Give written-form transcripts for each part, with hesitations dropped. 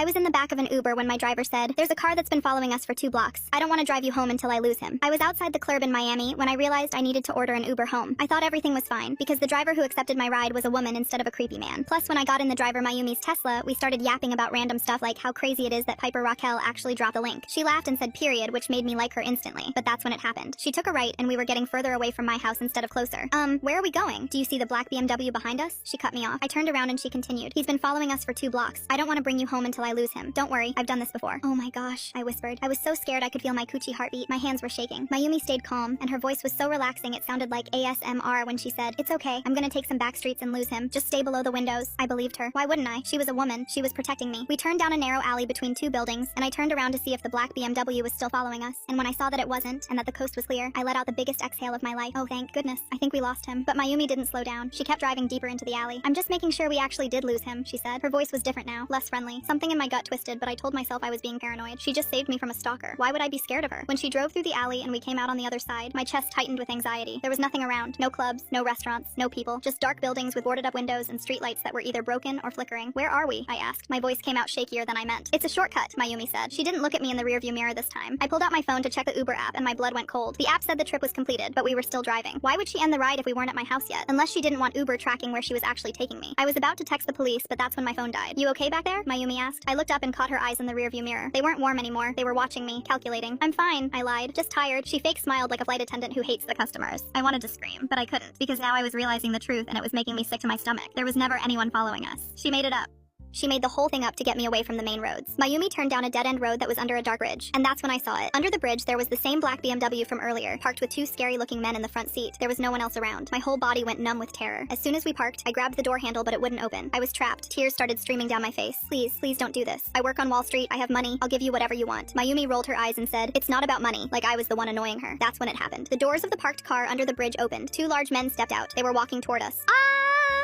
I was in the back of an Uber when my driver said, "There's a car that's been following us for 2 blocks. I don't want to drive you home until I lose him." I was outside the club in Miami when I realized I needed to order an Uber home. I thought everything was fine because the driver who accepted my ride was a woman instead of a creepy man. Plus, when I got in the driver Mayumi's Tesla, we started yapping about random stuff like how crazy it is that Piper Raquel actually dropped the link. She laughed and said period, which made me like her instantly. But that's when it happened. She took a right and we were getting further away from my house instead of closer. Where are we going? Do you see the black BMW behind us? She cut me off. I turned around and she continued, "He's been following us for 2 blocks. I don't want to bring you home until I lose him. Don't worry, I've done this before." Oh my gosh, I whispered. I was so scared I could feel my coochie heartbeat. My hands were shaking. Mayumi stayed calm, and her voice was so relaxing it sounded like ASMR when she said, "It's okay. I'm gonna take some back streets and lose him. Just stay below the windows." I believed her. Why wouldn't I? She was a woman. She was protecting me. We turned down a narrow alley between 2 buildings, and I turned around to see if the black BMW was still following us. And when I saw that it wasn't, and that the coast was clear, I let out the biggest exhale of my life. Oh, thank goodness. I think we lost him. But Mayumi didn't slow down. She kept driving deeper into the alley. "I'm just making sure we actually did lose him," she said. Her voice was different now, less friendly. Something in my gut twisted, but I told myself I was being paranoid. She just saved me from a stalker. Why would I be scared of her? When she drove through the alley and we came out on the other side, my chest tightened with anxiety. There was nothing around. No clubs, no restaurants, no people. Just dark buildings with boarded up windows and streetlights that were either broken or flickering. "Where are we?" I asked. My voice came out shakier than I meant. "It's a shortcut," Mayumi said. She didn't look at me in the rearview mirror this time. I pulled out my phone to check the Uber app and my blood went cold. The app said the trip was completed, but we were still driving. Why would she end the ride if we weren't at my house yet? Unless she didn't want Uber tracking where she was actually taking me. I was about to text the police, but that's when my phone died. "You okay back there?" Mayumi asked. I looked up and caught her eyes in the rearview mirror. They weren't warm anymore. They were watching me, calculating. "I'm fine," I lied. "Just tired." She fake smiled like a flight attendant who hates the customers. I wanted to scream, but I couldn't, because now I was realizing the truth and it was making me sick to my stomach. There was never anyone following us. She made it up. She made the whole thing up to get me away from the main roads. Mayumi turned down a dead-end road that was under a dark bridge, and that's when I saw it. Under the bridge, there was the same black BMW from earlier, parked with 2 scary-looking men in the front seat. There was no one else around. My whole body went numb with terror. As soon as we parked, I grabbed the door handle, but it wouldn't open. I was trapped. Tears started streaming down my face. "Please, please don't do this. I work on Wall Street. I have money. I'll give you whatever you want." Mayumi rolled her eyes and said, "It's not about money," like I was the one annoying her. That's when it happened. The doors of the parked car under the bridge opened. 2 large men stepped out. They were walking toward us. "Ah!"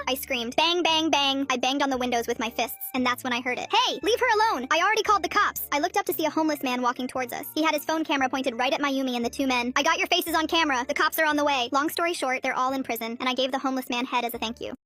I screamed. Bang, bang, bang. I banged on the windows with my fists, and that's when I heard it. "Hey, leave her alone! I already called the cops!" I looked up to see a homeless man walking towards us. He had his phone camera pointed right at Mayumi and the 2 men. "I got your faces on camera. The cops are on the way." Long story short, they're all in prison, and I gave the homeless man head as a thank you.